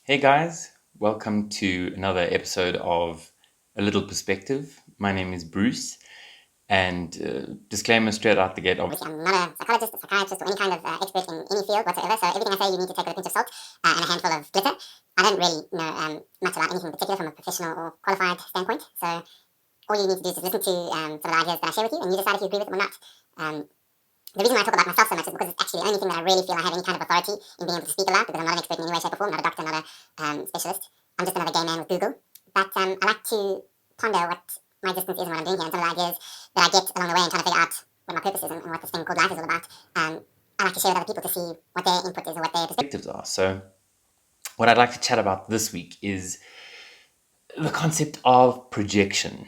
Hey guys, welcome to another episode of A Little Perspective. My name is Bruce, and disclaimer straight out the gate. Obviously, I'm not a psychologist, a psychiatrist, or any kind of expert in any field whatsoever, so everything I say you need to take with a pinch of salt and a handful of glitter. I don't really know much about anything in particular from a professional or qualified standpoint, so all you need to do is just listen to some of the ideas that I share with you, and you decide if you agree with them or not. The reason why I talk about myself so much is because it's actually the only thing that I really feel I have any kind of authority in being able to speak about, because I'm not an expert in any way, shape, or form, not a doctor, not a specialist. I'm just another gay man with Google. But I like to ponder what my existence is and what I'm doing here, and some of the ideas that I get along the way and trying to figure out what my purpose is and what this thing called life is all about. I like to share with other people to see what their input is or what their perspective. Perspectives are. So, what I'd like to chat about this week is the concept of projection.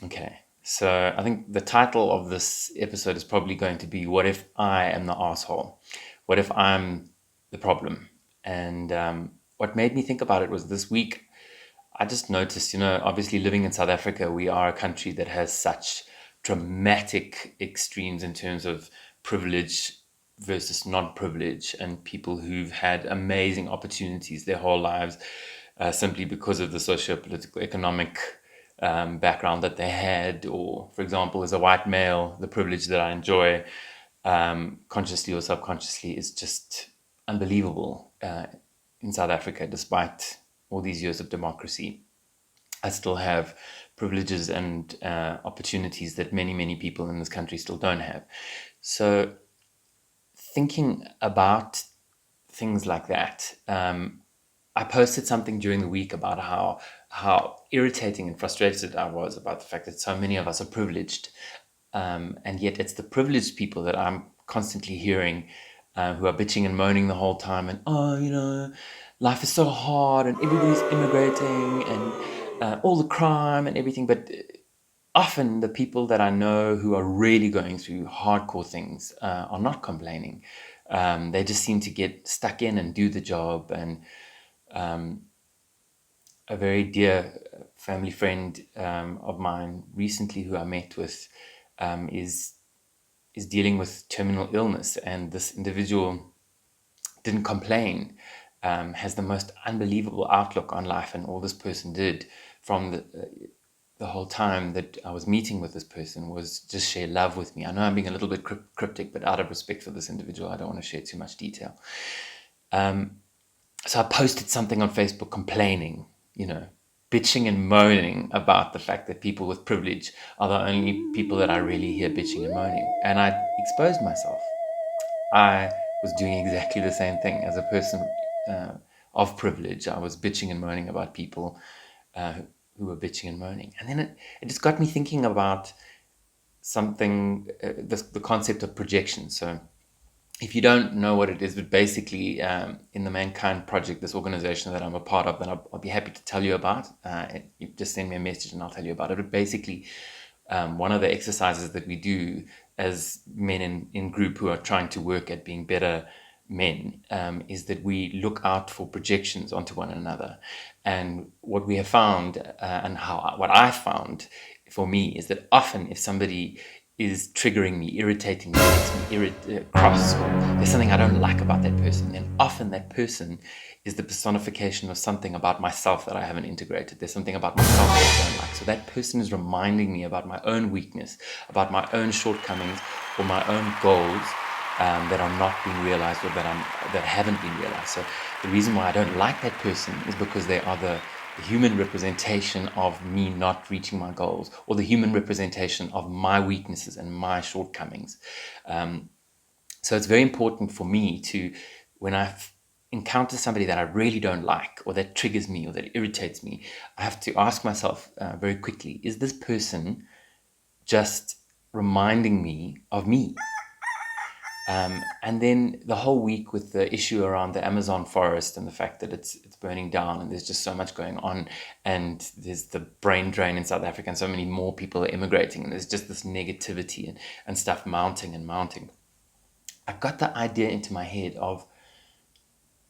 Okay, so I think the title of this episode is probably going to be What If I Am the Asshole? What if I'm the problem? And what made me think about it was this week I just noticed, obviously living in South Africa, we are a country that has such dramatic extremes in terms of privilege versus non-privilege, and people who've had amazing opportunities their whole lives simply because of the socio-political, economic background that they had, or, for example, as a white male, the privilege that I enjoy, consciously or subconsciously, is just unbelievable in South Africa, despite all these years of democracy. I still have privileges and opportunities that many, many people in this country still don't have. So, thinking about things like that, I posted something during the week about how irritating and frustrated I was about the fact that so many of us are privileged, and yet it's the privileged people that I'm constantly hearing who are bitching and moaning the whole time, and life is so hard, and everybody's immigrating, and all the crime and everything. But often the people that I know who are really going through hardcore things are not complaining. They just seem to get stuck in and do the job. And a very dear family friend of mine recently, who I met with, is dealing with terminal illness, and this individual didn't complain. Has the most unbelievable outlook on life, and all this person did from the whole time that I was meeting with this person was just share love with me. I know I'm being a little bit cryptic, but out of respect for this individual, I don't want to share too much detail. So I posted something on Facebook complaining, bitching and moaning about the fact that people with privilege are the only people that I really hear bitching and moaning. And I exposed myself. I was doing exactly the same thing as a person of privilege. I was bitching and moaning about people who were bitching and moaning. And then it just got me thinking about something, the concept of projection. So if you don't know what it is, but basically in the Mankind Project, this organization that I'm a part of, then I'll be happy to tell you about. You just send me a message and I'll tell you about it. But basically, one of the exercises that we do as men in group who are trying to work at being better men is that we look out for projections onto one another. And what we have found, what I found for me, is that often if somebody is triggering me, irritating me, makes me cross, or there's something I don't like about that person, then often that person is the personification of something about myself that I haven't integrated. There's something about myself that I don't like. So that person is reminding me about my own weakness, about my own shortcomings, or my own goals that are not being realized, or that haven't been realized. So the reason why I don't like that person is because they are the human representation of me not reaching my goals, or the human representation of my weaknesses and my shortcomings. So it's very important for me to, when I encounter somebody that I really don't like, or that triggers me, or that irritates me, I have to ask myself very quickly, is this person just reminding me of me? And then the whole week with the issue around the Amazon forest and the fact that it's burning down, and there's just so much going on, and there's the brain drain in South Africa, and so many more people are immigrating, and there's just this negativity and stuff mounting and mounting. I got the idea into my head of,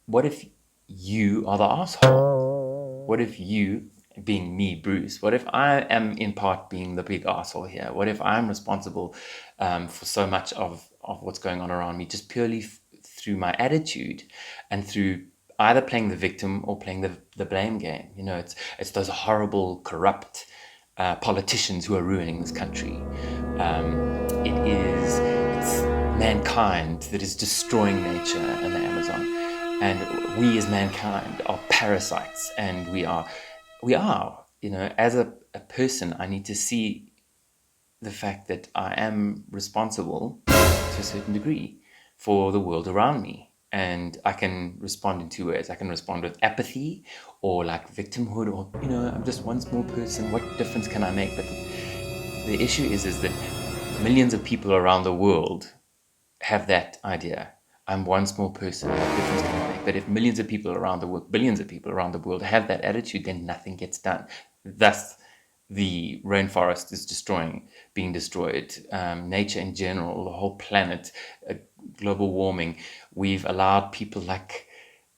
what if you are the asshole? What if you, being me, Bruce, what if I am in part being the big asshole here? What if I'm responsible for so much of what's going on around me, just purely through my attitude and through either playing the victim or playing the blame game. It's those horrible, corrupt politicians who are ruining this country. It's mankind that is destroying nature in the Amazon, and we as mankind are parasites, and we are, as a person, I need to see the fact that I am responsible to a certain degree for the world around me. And I can respond in two ways. I can respond with apathy or like victimhood, or, I'm just one small person. What difference can I make? But the issue is that millions of people around the world have that idea. I'm one small person. What difference can I make? But if millions of people around the world, billions of people around the world have that attitude, then nothing gets done. Thus, the rainforest is being destroyed. Nature in general, the whole planet, global warming. We've allowed people like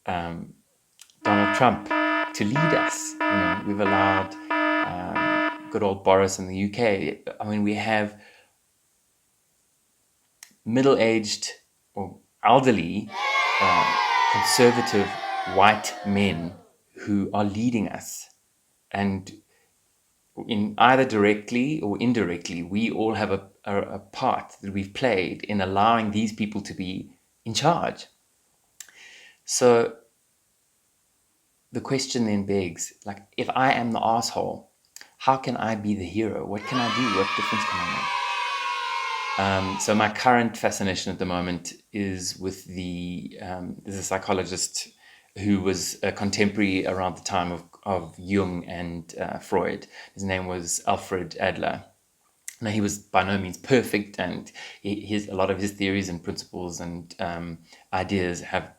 Donald Trump to lead us. We've allowed good old Boris in the UK. I mean, we have middle-aged or elderly, conservative white men who are leading us. And in either directly or indirectly, we all have a part that we've played in allowing these people to be in charge. So the question then begs, like, if I am the asshole, how can I be the hero? What can I do? What difference can I make? So my current fascination at the moment is with there's a psychologist who was a contemporary around the time of Jung and Freud. His name was Alfred Adler. Now, he was by no means perfect, and a lot of his theories and principles and ideas have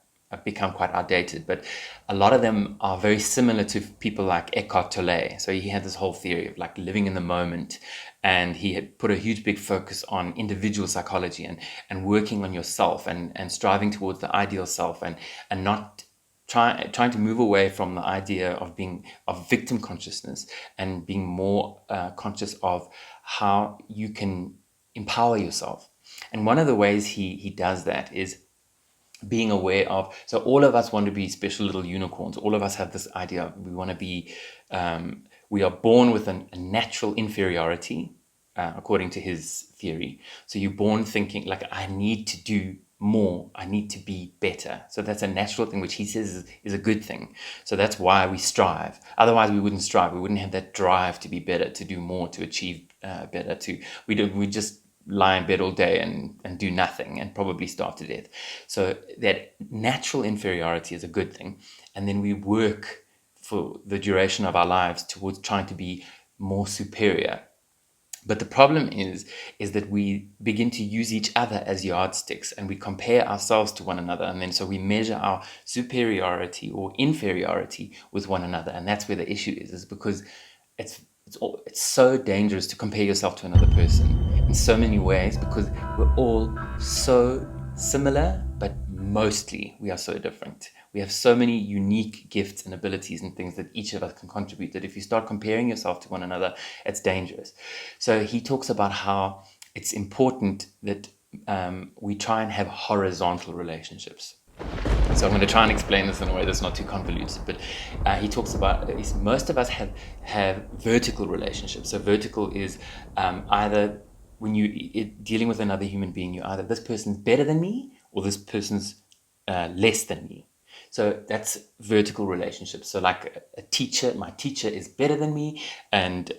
become quite outdated, but a lot of them are very similar to people like Eckhart Tolle. So he had this whole theory of like living in the moment, and he had put a huge big focus on individual psychology and working on yourself and striving towards the ideal self, and not trying to move away from the idea of victim consciousness and being more conscious of how you can empower yourself. And one of the ways he does that is being aware of, so all of us want to be special little unicorns. All of us have this idea. We want to be, we are born with a natural inferiority, according to his theory. So you're born thinking like, I need to do more, I need to be better. So that's a natural thing, which he says is a good thing. So that's why we strive. Otherwise we wouldn't strive. We wouldn't have that drive to be better, to do more, to achieve better. We just lie in bed all day and do nothing and probably starve to death. So that natural inferiority is a good thing. And then we work for the duration of our lives towards trying to be more superior. But the problem is that we begin to use each other as yardsticks, and we compare ourselves to one another. And then so we measure our superiority or inferiority with one another. And that's where the issue is because it's so dangerous to compare yourself to another person in so many ways, because we're all so similar, but mostly we are so different. We have so many unique gifts and abilities and things that each of us can contribute, that if you start comparing yourself to one another, it's dangerous. So he talks about how it's important that we try and have horizontal relationships. So I'm going to try and explain this in a way that's not too convoluted, but he talks about most of us have vertical relationships. So vertical is either when you're dealing with another human being, you're either this person's better than me or this person's less than me. So that's vertical relationships. So like a teacher, my teacher is better than me, and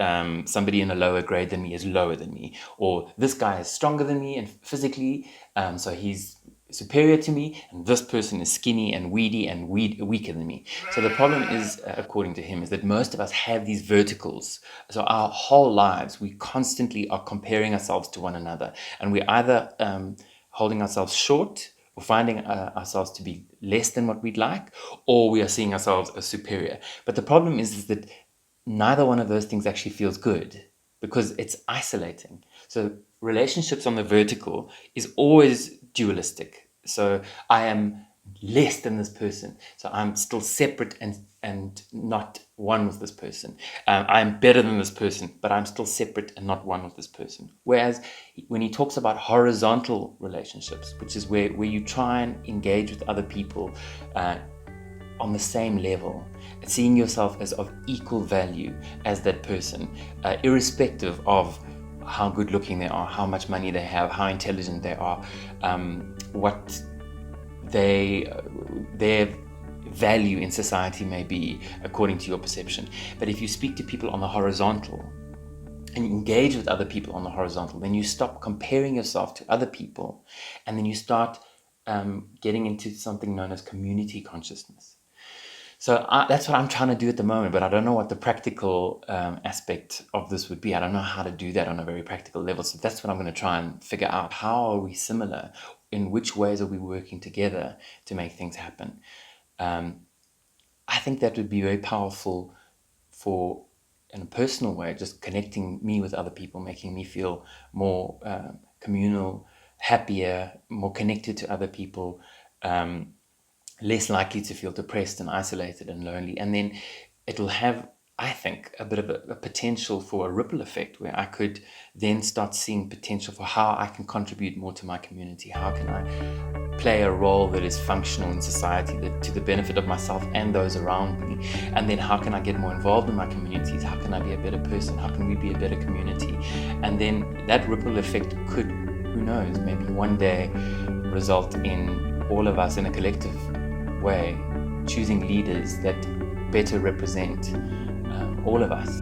somebody in a lower grade than me is lower than me. Or this guy is stronger than me and physically, so he's superior to me, and this person is skinny and weedy and weaker than me. So the problem is, according to him, is that most of us have these verticals. So our whole lives, we constantly are comparing ourselves to one another, and we're either holding ourselves short or finding ourselves to be less than what we'd like, or we are seeing ourselves as superior. But the problem is that neither one of those things actually feels good, because it's isolating. So relationships on the vertical is always dualistic. So I am less than this person, so I'm still separate and not one with this person. I'm better than this person, but I'm still separate and not one with this person. Whereas when he talks about horizontal relationships, which is where you try and engage with other people on the same level, seeing yourself as of equal value as that person, irrespective of how good looking they are, how much money they have, how intelligent they are, what their value in society may be according to your perception. But if you speak to people on the horizontal and you engage with other people on the horizontal, then you stop comparing yourself to other people, and then you start getting into something known as community consciousness. So that's what I'm trying to do at the moment, but I don't know what the practical aspect of this would be. I don't know how to do that on a very practical level. So that's what I'm going to try and figure out. How are we similar? In which ways are we working together to make things happen? I think that would be very powerful for, in a personal way, just connecting me with other people, making me feel more communal, happier, more connected to other people, less likely to feel depressed and isolated and lonely. And then it'll have, I think, a bit of a potential for a ripple effect, where I could then start seeing potential for how I can contribute more to my community. How can I play a role that is functional in society, to the benefit of myself and those around me? And then how can I get more involved in my communities? How can I be a better person? How can we be a better community? And then that ripple effect could, who knows, maybe one day result in all of us in a collective way choosing leaders that better represent all of us.